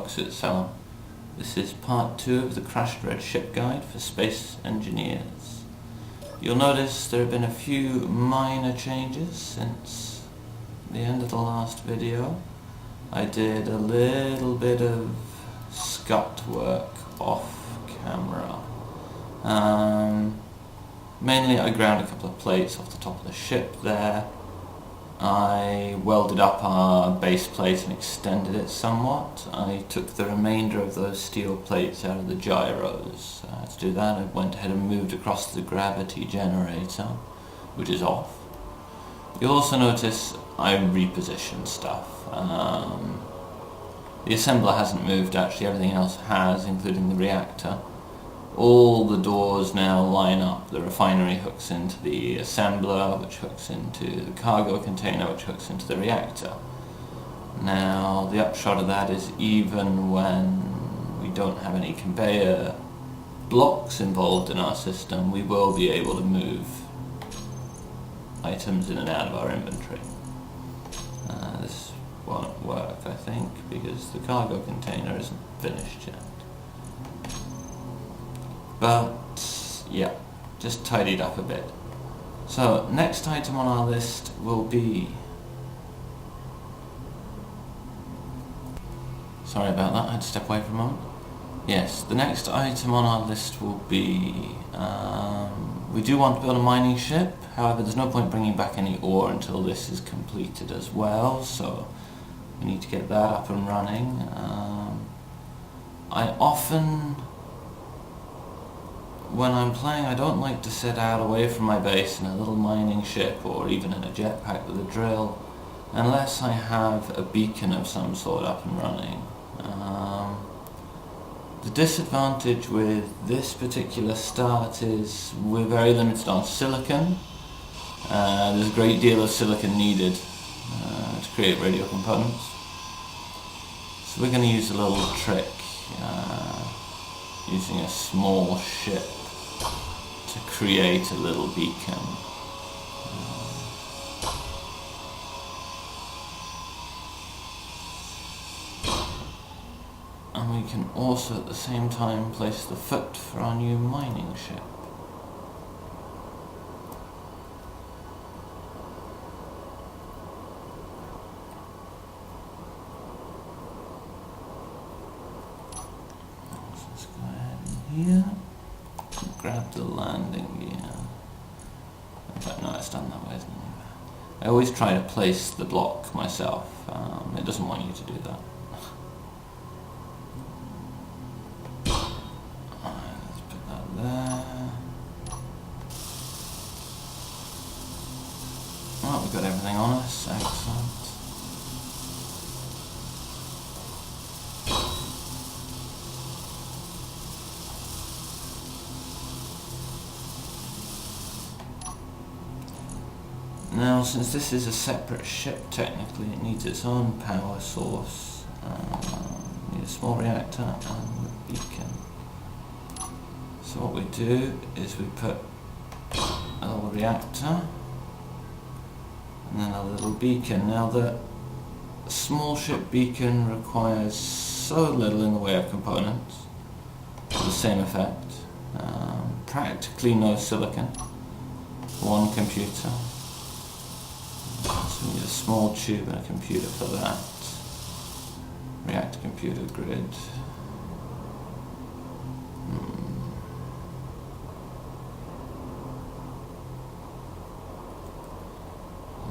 So, this is part 2 of the Crashed Red Ship Guide for Space Engineers. You'll notice there have been a few minor changes since the end of the last video. I did a little bit of scut work off camera. Mainly I ground a couple of plates off the top of the ship there. I welded up our base plate and extended it somewhat. I took the remainder of those steel plates out of the gyros. To do that I went ahead and moved across the gravity generator, which is off. You'll also notice I repositioned stuff. The assembler hasn't moved actually, everything else has, including the reactor. All the doors now line up. The refinery hooks into the assembler, which hooks into the cargo container, which hooks into the reactor. Now, the upshot of that is even when we don't have any conveyor blocks involved in our system, we will be able to move items in and out of our inventory. This won't work, I think, because the cargo container isn't finished yet. But, yeah, just tidied up a bit. So, next item on our list will be... Sorry about that, I had to step away for a moment. Yes, the next item on our list will be... we do want to build a mining ship, however there's no point bringing back any ore until this is completed as well, so we need to get that up and running. I often... When I'm playing, I don't like to set out away from my base in a little mining ship or even in a jetpack with a drill unless I have a beacon of some sort up and running. The disadvantage with this particular start is we're very limited on silicon. There's a great deal of silicon needed to create radio components. So we're going to use a little trick using a small ship to create a little beacon. And we can also at the same time place the foot for our new mining ship. So let's go ahead in here. Grab the landing gear. In fact, no, it's done that way, isn't it? I always try to place the block myself. It doesn't want you to do that. Alright, let's put that there. Oh, we've got everything on us. Excellent. Now, since this is a separate ship, technically it needs its own power source. Need a small reactor and a beacon. So what we do is we put a little reactor and then a little beacon. Now the small ship beacon requires so little in the way of components for the same effect. Practically no silicon. One computer. So we need a small tube and a computer for that. Reactor computer grid.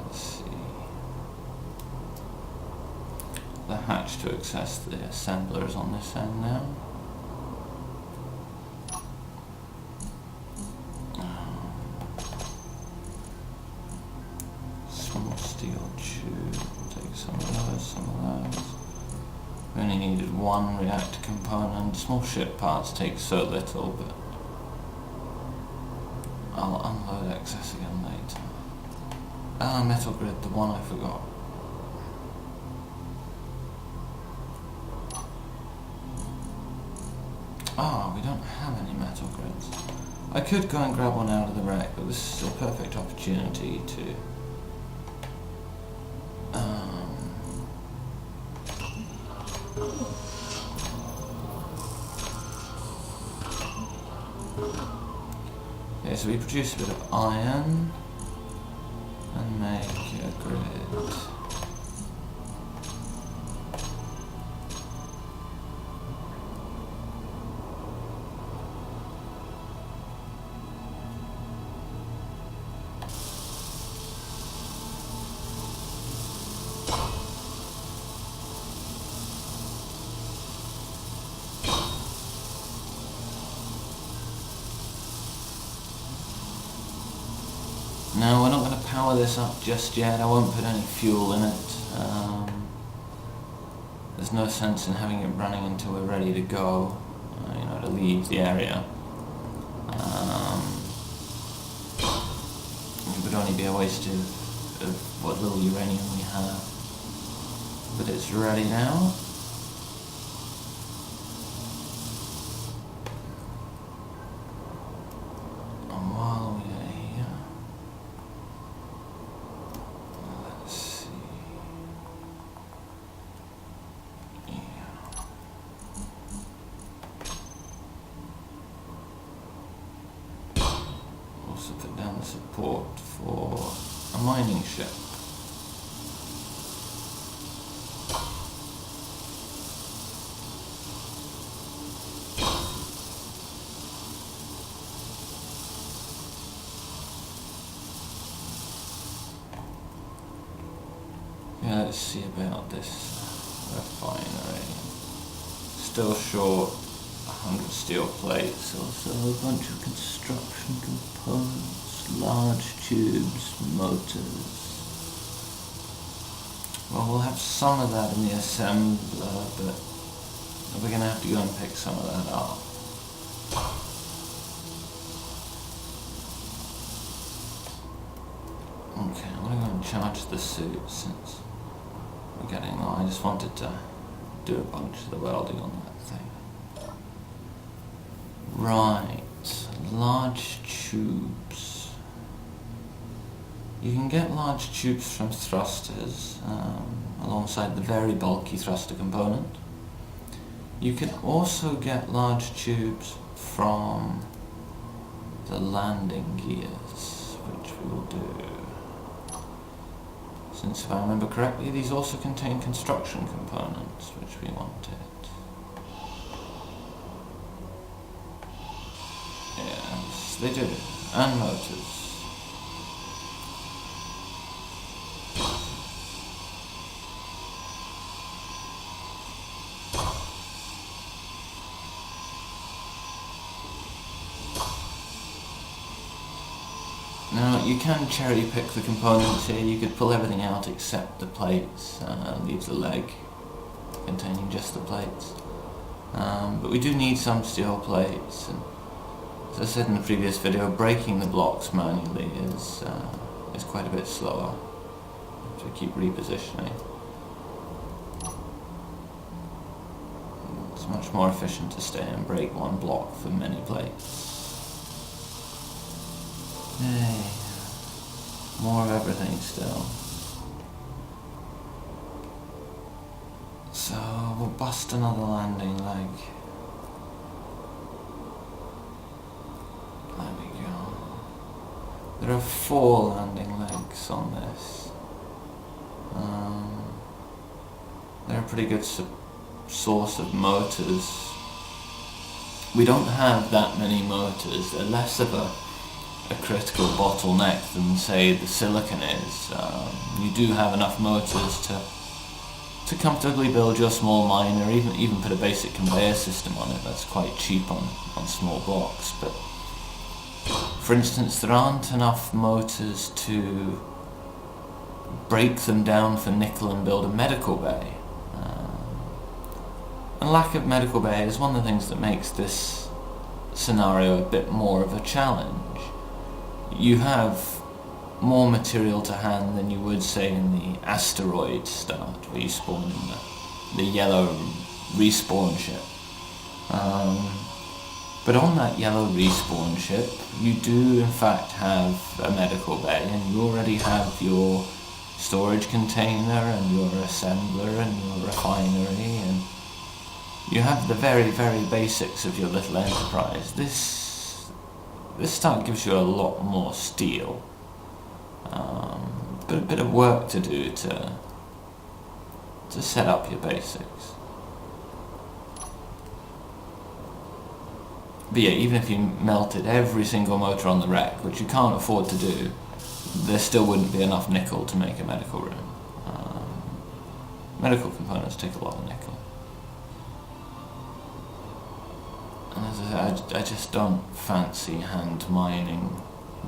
Let's see. The hatch to access the assembler is on this end now. Steel tube, take some of those. We only needed one reactor component. Small ship parts take so little, but I'll unload excess again later. Metal grid, the one I forgot. We don't have any metal grids. I could go and grab one out of the rack, but this is a perfect opportunity to Okay, so we produce a bit of iron and make a grid. No, we're not going to power this up just yet. I won't put any fuel in it. There's no sense in having it running until we're ready to go, to leave the area. It would only be a waste of what little uranium we have. But it's ready now. And while we're here, let's see. Also put down the support for a mining ship. Yeah, let's see about this refinery. Still short 100 steel plates, also a bunch of construction components, large tubes, motors. Well, we'll have some of that in the assembler, but we're going to have to go and pick some of that up. Okay, I'm going to go and charge the suit since we're getting low. I just wanted to do a bunch of the welding on that thing. Right, large tubes. You can get large tubes from thrusters alongside the very bulky thruster component. You can also get large tubes from the landing gears, which we will do. Since if I remember correctly, these also contain construction components, which we wanted. Yes, they do. And motors. Now, you can cherry pick the components here. You could pull everything out except the plates, leave the leg containing just the plates. But we do need some steel plates, and as I said in the previous video, breaking the blocks manually is quite a bit slower. So we keep repositioning. It's much more efficient to stay and break one block for many plates. Hey, more of everything still. So we'll bust another landing leg. There we go. There are 4 landing legs on this. They're a pretty good source of motors. We don't have that many motors. They're less of a critical bottleneck than, say, the silicon is. You do have enough motors to comfortably build your small miner, even put a basic conveyor system on it. That's quite cheap on small blocks. But for instance, there aren't enough motors to break them down for nickel and build a medical bay. And lack of medical bay is one of the things that makes this scenario a bit more of a challenge. You have more material to hand than you would, say, in the asteroid start, where you spawn in the yellow respawn ship. But on that yellow respawn ship, you do in fact have a medical bay, and you already have your storage container, and your assembler, and your refinery, and you have the very, very basics of your little enterprise. this start gives you a lot more steel, but a bit of work to do to set up your basics. But yeah, even if you melted every single motor on the wreck, which you can't afford to do, there still wouldn't be enough nickel to make a medical room. Medical components take a lot of nickel. And as I said, I just don't fancy hand mining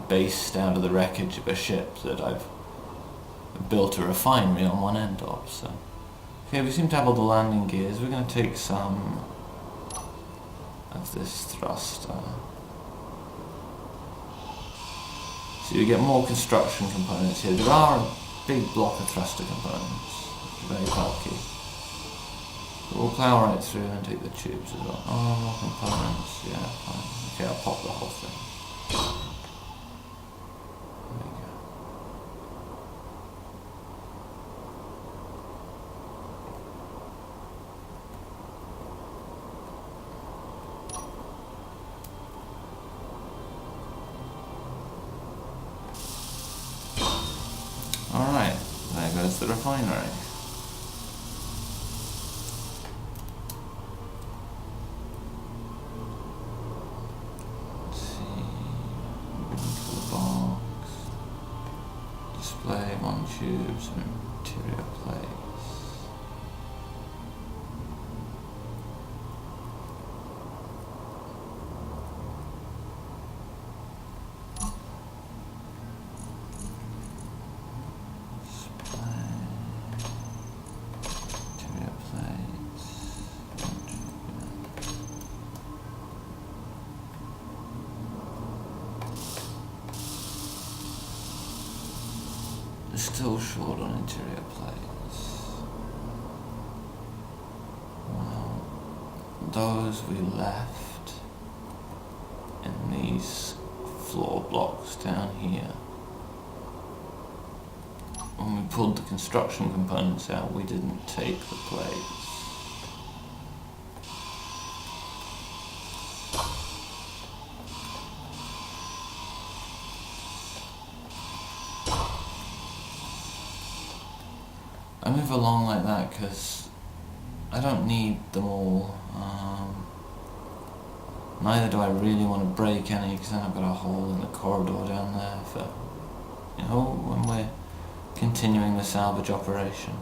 based out of the wreckage of a ship that I've built a refinery on one end of. So, okay, we seem to have all the landing gears. We're going to take some of this thruster. So you get more construction components here. There are a big block of thruster components, very bulky. But we'll plough right through and take the tubes as well. Oh, more components, yeah, fine. Okay, I'll pop the whole thing. There we go. Alright, there goes the refinery. Tubes and interior plates. Display. Interior plates. Still short on interior plates. Well, those we left in these floor blocks down here. When we pulled the construction components out, we didn't take the plates. I move along like that because I don't need them all. Neither do I really want to break any, because then I've got a hole in the corridor down there for, when we're continuing the salvage operation.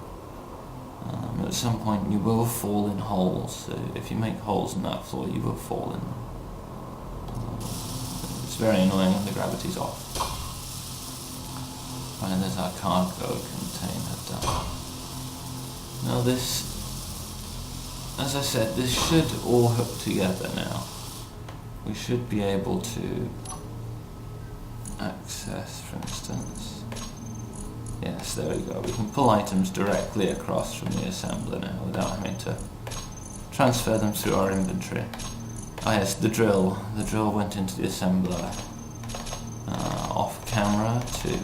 At some point you will fall in holes, so if you make holes in that floor you will fall in them. It's very annoying when the gravity's off. And there's our cargo container done. Now this, as I said, this should all hook together now. We should be able to access, for instance. Yes, there we go. We can pull items directly across from the assembler now without having to transfer them through our inventory. Ah yes, the drill. The drill went into the assembler off camera to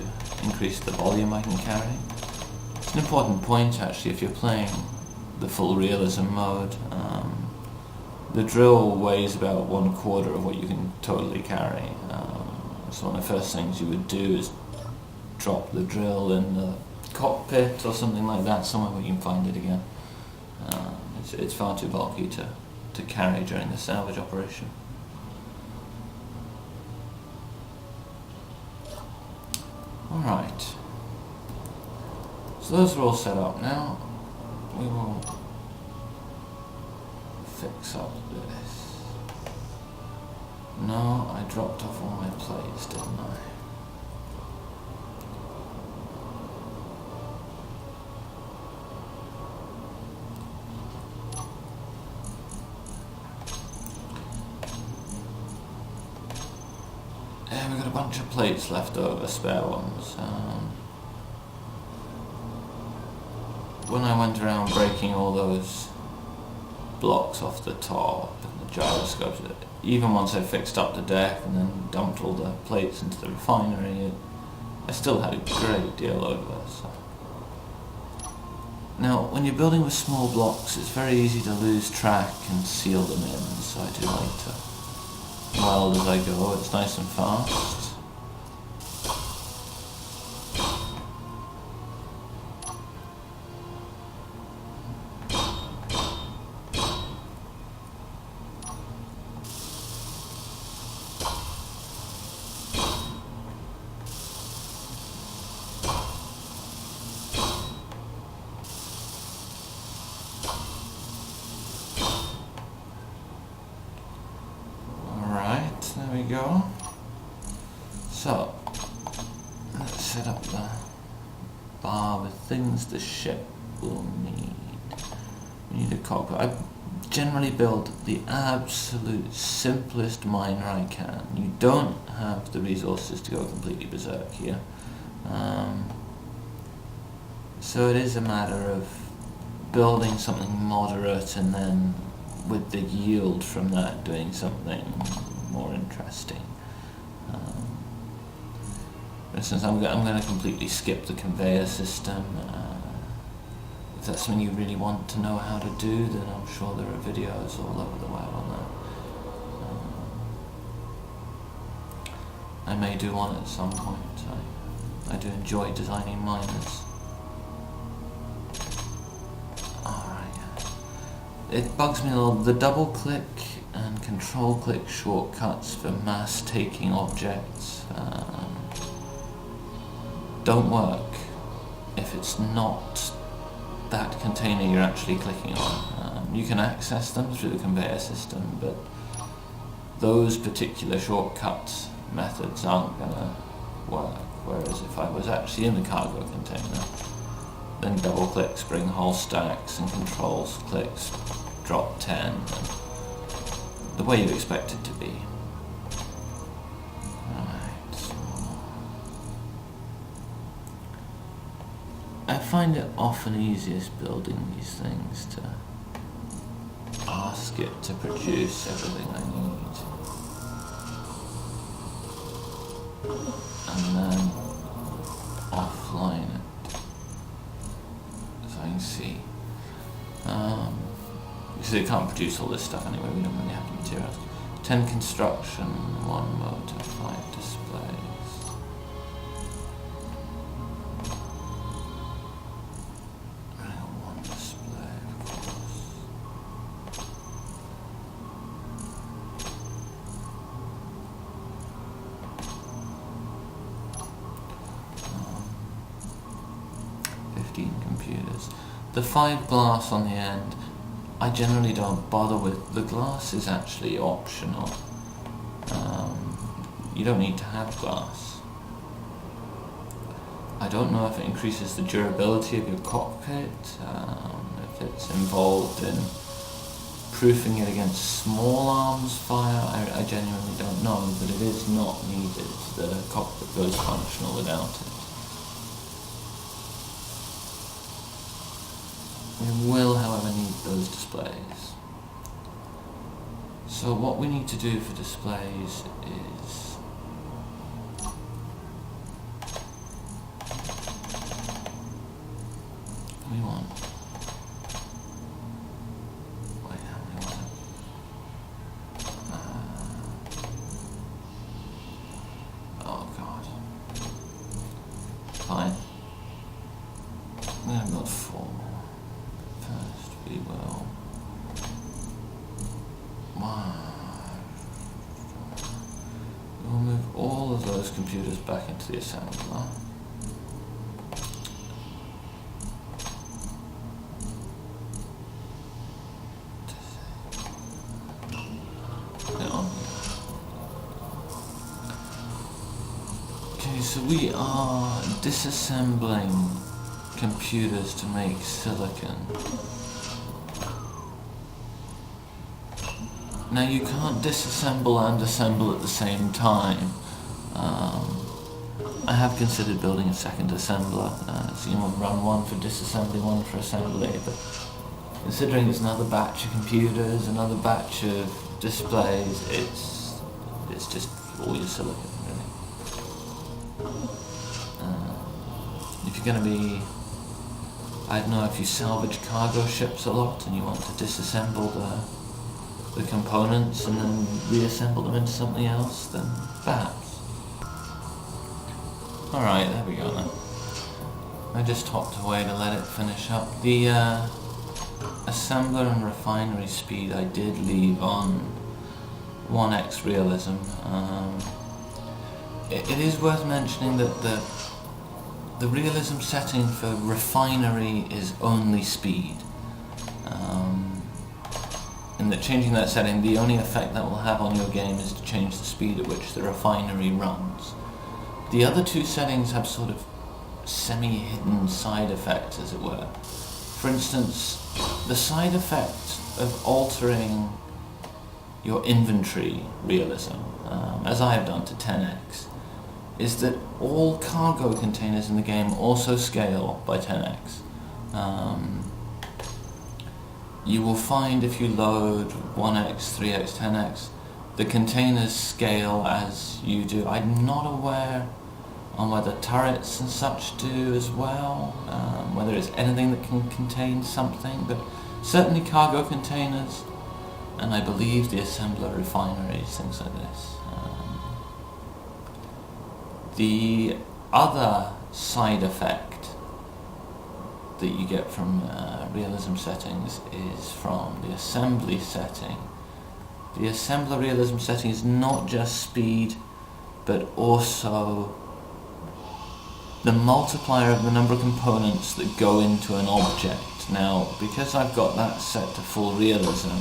increase the volume I can carry. It's an important point actually if you're playing the full realism mode. The drill weighs about 1/4 of what you can totally carry. So one of the first things you would do is drop the drill in the cockpit or something like that, somewhere where you can find it again. It's far too bulky to carry during the salvage operation. Alright. So those are all set up now. We will fix up this. No, I dropped off all my plates, didn't I? Yeah, we've got a bunch of plates left over, spare ones. When I went around breaking all those blocks off the top and the gyroscopes, even once I fixed up the deck and then dumped all the plates into the refinery, I still had a great deal over. So. Now, when you're building with small blocks, it's very easy to lose track and seal them in, so I do like to weld as I go, it's nice and fast. There we go. So, let's set up the bar with things the ship will need. We need a cockpit. I generally build the absolute simplest miner I can. You don't have the resources to go completely berserk here. So it is a matter of building something moderate and then with the yield from that doing something more interesting. For instance, I'm going to completely skip the conveyor system. If that's something you really want to know how to do, then I'm sure there are videos all over the web on that. I may do one at some point. I do enjoy designing miners. Alright. It bugs me a little. The double click and control click shortcuts for mass taking objects don't work if it's not that container you're actually clicking on. You can access them through the conveyor system, but those particular shortcut methods aren't going to work. Whereas if I was actually in the cargo container, then double clicks bring whole stacks and controls clicks drop 10, and the way you expect it to be. Right. I find it often easiest building these things to ask it to produce everything I need, and then offline it so I can see. Because it can't produce all this stuff anyway, we don't really have the materials. 10 construction, 1 motor, 5 displays. And 1 display, of course. Um, 15 computers. The 5 glass on the end, I generally don't bother with. The glass is actually optional. You don't need to have glass. I don't know if it increases the durability of your cockpit, if it's involved in proofing it against small arms fire. I genuinely don't know, but it is not needed. The cockpit goes functional without it. We will, however, need those displays. So what we need to do for displays is we want, wait, how many was it? Oh god. Fine. I've got 4 more. First we will we'll move all of those computers back into the assembler. Okay, so we are disassembling computers to make silicon. Now you can't disassemble and assemble at the same time. I have considered building a second assembler, so you might run one for disassembly, one for assembly, but considering it's another batch of computers, another batch of displays, it's just all your silicon, really. If you're going to be, I don't know, if you salvage cargo ships a lot and you want to disassemble the components and then reassemble them into something else, then perhaps. Alright, there we go then. I just hopped away to let it finish up. The assembler and refinery speed I did leave on 1x realism. It is worth mentioning that the realism setting for refinery is only speed. And that changing that setting, the only effect that will have on your game is to change the speed at which the refinery runs. The other two settings have sort of semi-hidden side effects, as it were. For instance, the side effect of altering your inventory realism, as I have done to 10x, is that all cargo containers in the game also scale by 10x. You will find if you load 1x, 3x, 10x, the containers scale as you do. I'm not aware on whether turrets and such do as well, whether it's anything that can contain something, but certainly cargo containers, and I believe the assembler refineries, things like this. The other side effect that you get from realism settings is from the assembly setting. The assembler realism setting is not just speed, but also the multiplier of the number of components that go into an object. Now, because I've got that set to full realism,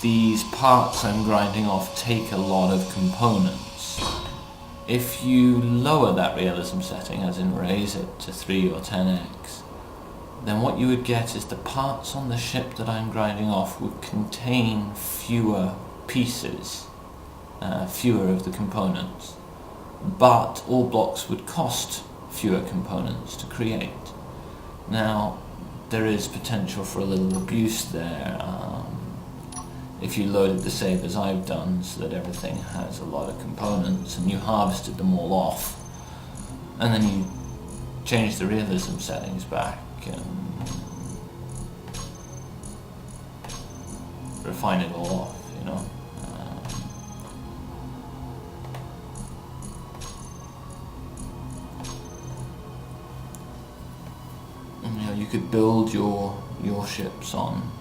these parts I'm grinding off take a lot of components. If you lower that realism setting, as in raise it to 3 or 10x, then what you would get is the parts on the ship that I'm grinding off would contain fewer pieces, fewer of the components, but all blocks would cost fewer components to create. Now, there is potential for a little abuse there. If you loaded the save as I've done, so that everything has a lot of components, and you harvested them all off, and then you change the realism settings back and refine it all off, you know. You could build your ships on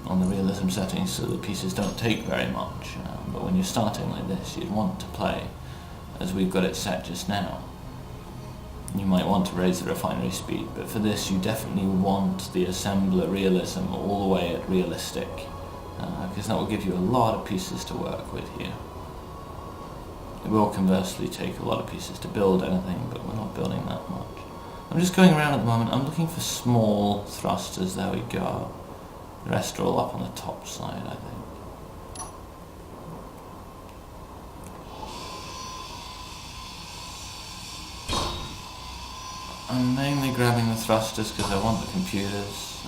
the realism settings so the pieces don't take very much, but when you're starting like this, you'd want to play as we've got it set just now. You might want to raise the refinery speed, but for this you definitely want the assembler realism all the way at realistic, because that will give you a lot of pieces to work with here. It will conversely take a lot of pieces to build anything, but we're not building that much. I'm just going around at the moment. I'm looking for small thrusters. There we go. The rest are all up on the top side, I think. I'm mainly grabbing the thrusters because I want the computers.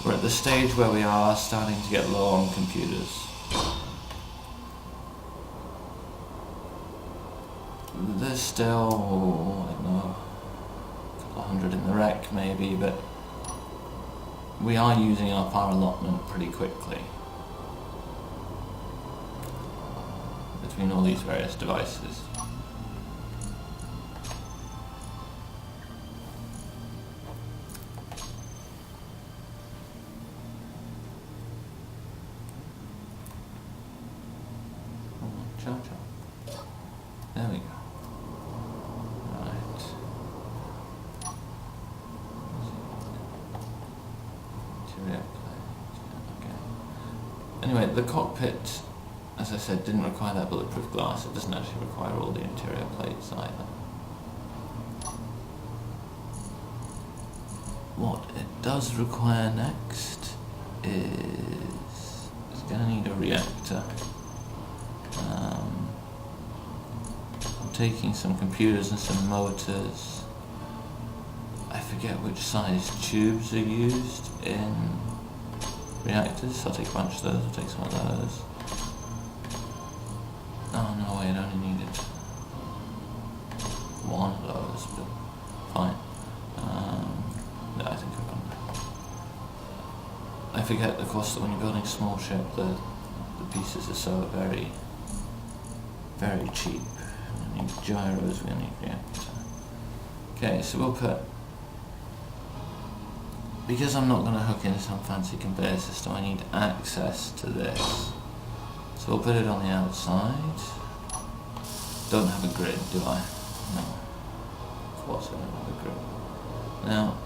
We're at the stage where we are starting to get low on computers. There's still, I don't know, a couple of hundred in the wreck maybe, but we are using up our allotment pretty quickly between all these various devices. There we go. Right. Interior plate. Okay. Anyway, the cockpit, as I said, didn't require that bulletproof glass. It doesn't actually require all the interior plates either. What it does require next is it's going to need a reactor. Taking some computers and some motors. I forget which size tubes are used in reactors, so I'll take a bunch of those, I'll take some of those. Oh no, wait, I only needed one of those, but fine. I think I've got that. I forget, of course, that when you're building a small ship, the pieces are so very, very cheap. We need gyros, we need reactor. Okay, so we'll put, because I'm not going to hook in some fancy conveyor system, I need access to this. So we'll put it on the outside. Don't have a grid, do I? No. Of course I don't have a grid. Now,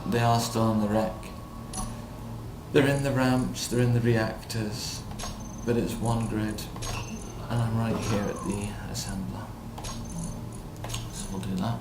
they are still on the wreck. They're in the ramps, they're in the reactors, but it's one grid, and I'm right here at the assembler. So we'll do that.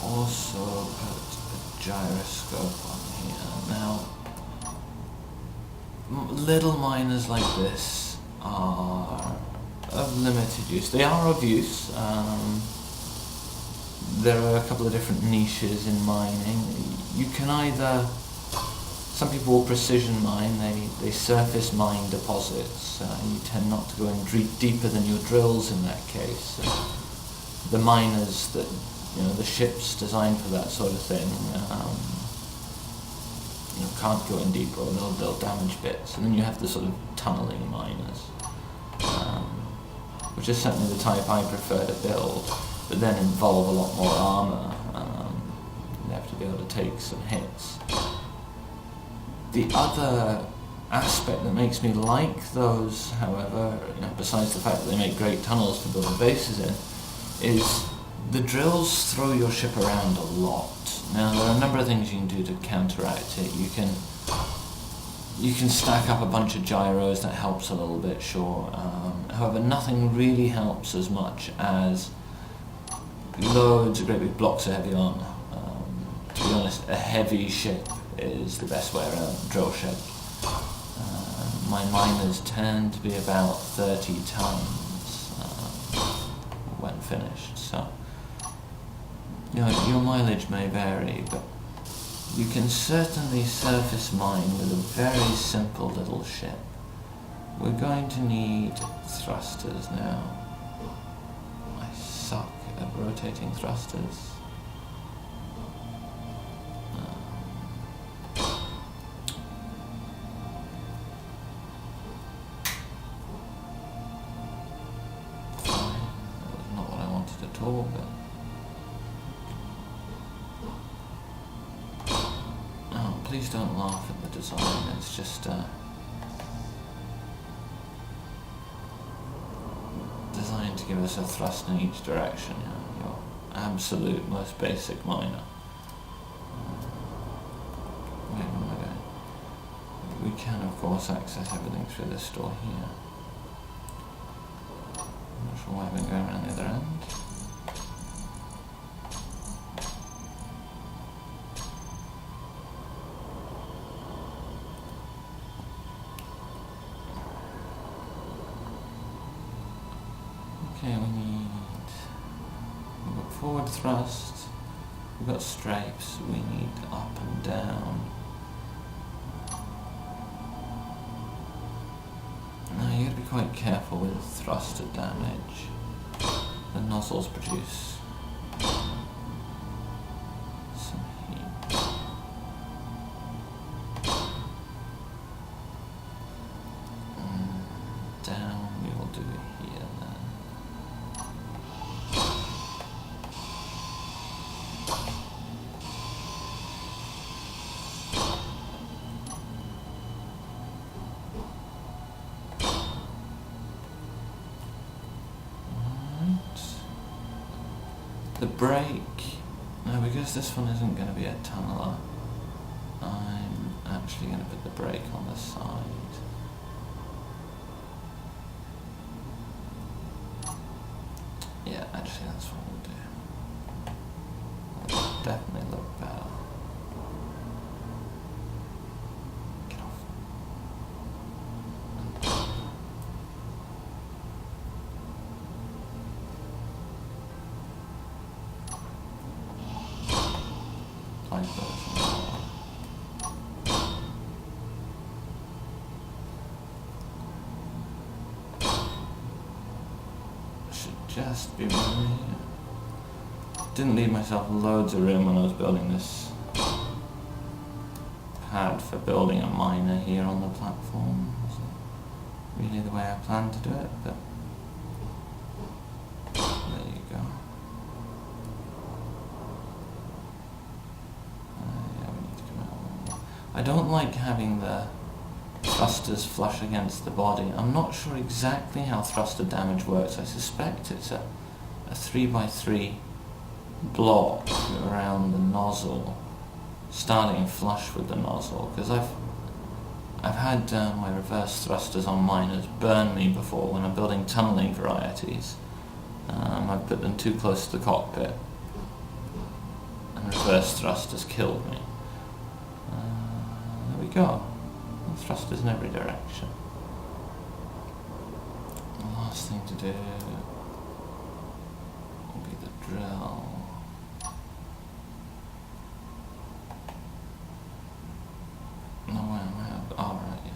Also put a gyroscope on here. Now, little miners like this are of limited use. They are of use. There are a couple of different niches in mining. You can either, some people will precision mine, they surface mine deposits. You tend not to go in deeper than your drills in that case. The miners that, the ships designed for that sort of thing, can't go in deeper or they'll damage bits. And then you have the sort of tunneling miners, which is certainly the type I prefer to build, but then involve a lot more armour. You have to be able to take some hits. The other aspect that makes me like those, however, besides the fact that they make great tunnels to build the bases in, is the drills throw your ship around a lot. Now, there are a number of things you can do to counteract it. You can stack up a bunch of gyros, that helps a little bit, sure. However, nothing really helps as much as loads of great big blocks of heavy armour. To be honest, a heavy ship is the best way around a drill ship. My miners tend to be about 30 tons when finished, so your mileage may vary, but you can certainly surface mine with a very simple little ship. We're going to need thrusters now. I suck at rotating thrusters. Fine. That was not what I wanted at all, but please don't laugh at the design, it's just designed to give us a thrust in each direction, your absolute most basic miner. Where am I going? We can of course access everything through this door here. I'm not sure why I've been going around the other end. Okay, we've got forward thrust, we've got stripes, we need up and down. Now you gotta be quite careful with thruster damage. The nozzles produce some heat. Down we will do it here then. The brake, now because this one isn't going to be a tunneler, I'm actually going to put the brake on the side. Yeah, actually that's what we'll do. That'll definitely look better. Get off. apply those. Should just be really... Didn't leave myself loads of room when I was building this pad for building a miner here on the platform. Wasn't really the way I planned to do it, but there you go. Yeah, we need to come out one more. I don't like having the thrusters flush against the body. I'm not sure exactly how thruster damage works. I suspect it's a 3x3 block around the nozzle, starting flush with the nozzle, because I've had my reverse thrusters on miners burn me before when I'm building tunneling varieties. I've put them too close to the cockpit and reverse thrusters killed me. There we go. Thrusters in every direction. The last thing to do will be the drill. No, where am I? Oh, right, yeah.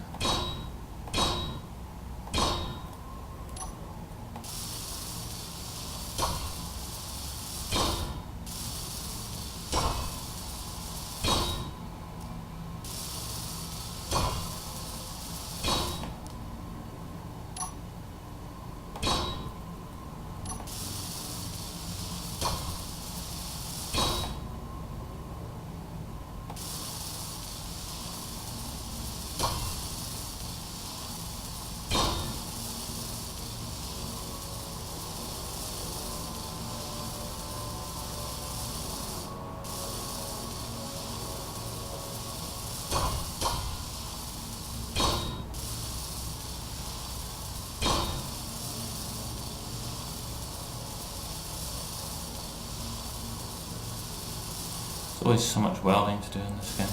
There's always so much welding to do in this game.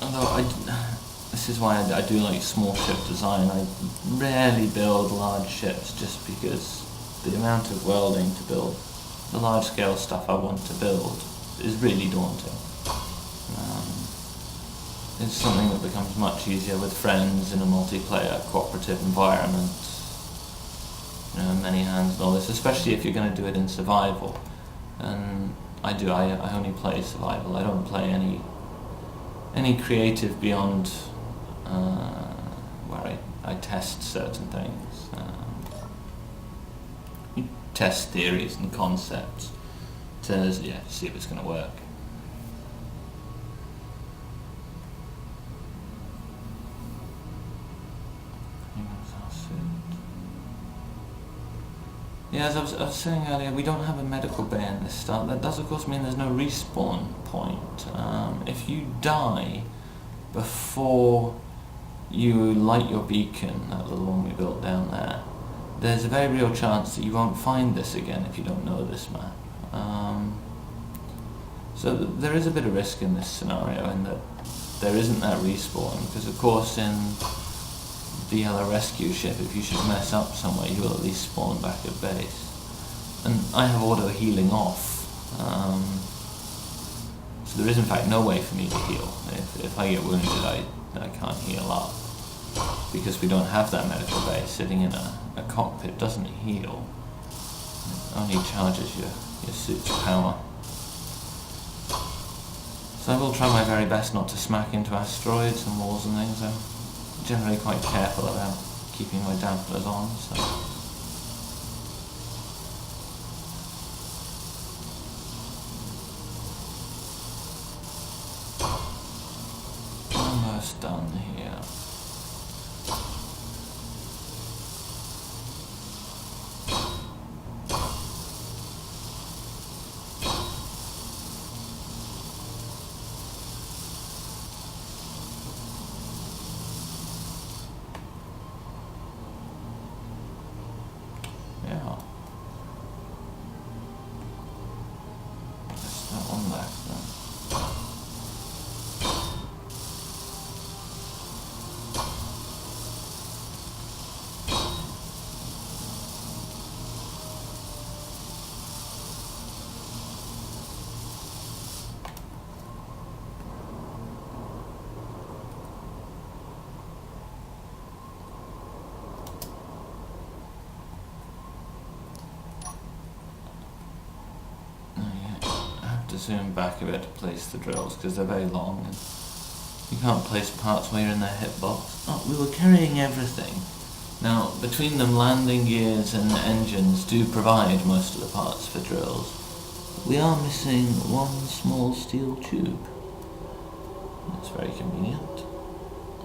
Although this is why I do like small ship design. I rarely build large ships just because the amount of welding to build the large scale stuff I want to build is really daunting. It's something that becomes much easier with friends in a multiplayer cooperative environment. You know, many hands and all this, especially if you're going to do it in survival. And I only play survival. I don't play any creative beyond where I test certain things. You test theories and concepts to see if it's going to work. Yeah, as I was saying earlier, we don't have a medical bay in this start. That does of course mean there's no respawn point. If you die before you light your beacon, that little one we built down there, there's a very real chance that you won't find this again if you don't know this map. So there is a bit of risk in this scenario in that there isn't that respawn, because of course in the other rescue ship, if you should mess up somewhere, you will at least spawn back at base. And I have auto healing off, so there is in fact no way for me to heal. If I get wounded, I can't heal up, because we don't have that medical bay. Sitting in a cockpit doesn't heal, it only charges your suit's power. So I will try my very best not to smack into asteroids and walls and things. I'm generally quite careful about keeping my dampeners on, so. Almost done here. zoom back a bit to place the drills because they're very long and you can't place parts while you're in the hitbox. Oh, we were carrying everything. Now, between them, landing gears and engines do provide most of the parts for drills. We are missing one small steel tube. That's very convenient.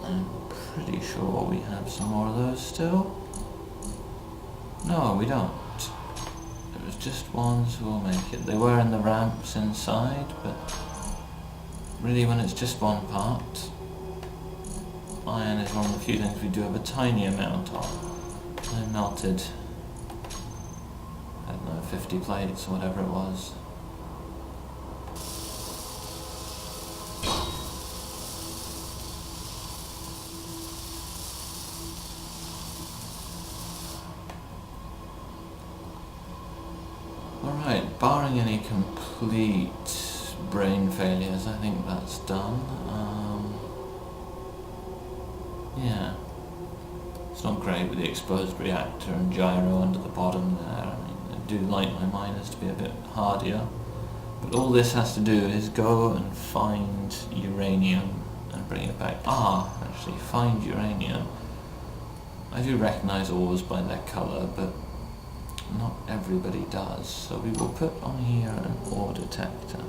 I'm pretty sure we have some more of those still. No, we don't. It was just one, so we'll make it. They were in the ramps inside, but really when it's just one part, iron is one of the few things we do have a tiny amount of. I melted, I don't know, 50 plates or whatever it was. Alright, barring any complete brain failures, I think that's done. Yeah. It's not great with the exposed reactor and gyro under the bottom there. I mean, I do like my miners to be a bit hardier. But all this has to do is go and find uranium and bring it back. Actually, find uranium. I do recognise ores by their colour, but not everybody does. So we will put on here an ore detector.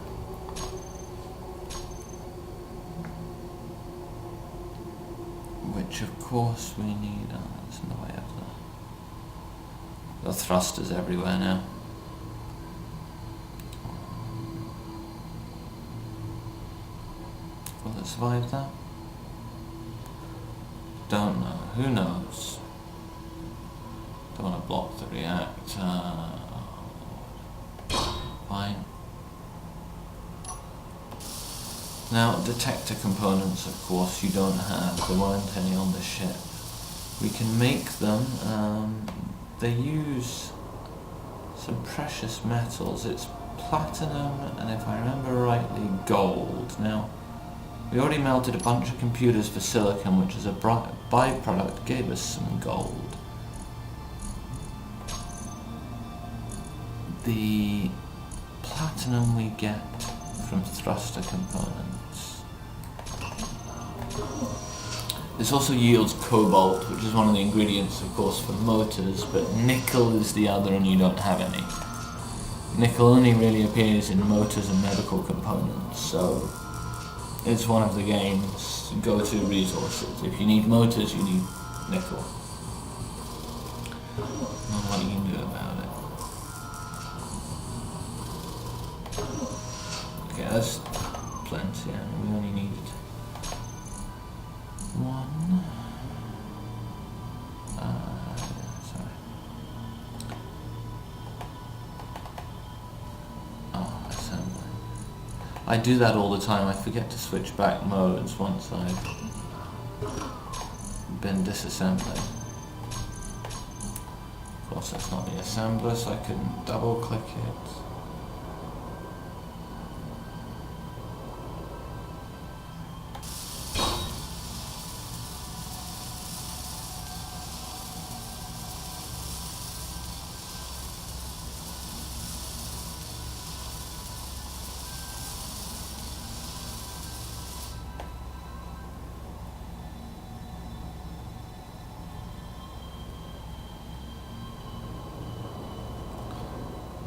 Which of course we need, that's in the way of the thrusters everywhere now. Will it survive that? Don't know, who knows? Don't want to block the reactor. Fine. Now, detector components, of course, you don't have. There weren't any on the ship. We can make them. They use some precious metals. It's platinum, and if I remember rightly, gold. Now, we already melted a bunch of computers for silicon, which is a byproduct, gave us some gold. The platinum we get from thruster components. This also yields cobalt, which is one of the ingredients, of course, for motors, but nickel is the other and you don't have any. Nickel only really appears in motors and medical components, so it's one of the game's go-to resources. If you need motors, you need nickel. Not what you can do about it. Okay, that's plenty, and we only need one. Sorry. Assembly. I do that all the time. I forget to switch back modes once I've been disassembling. Of course, that's not the assembler, so I can double click it.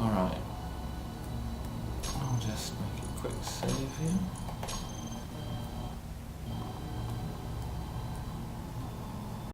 Alright, I'll just make a quick save here.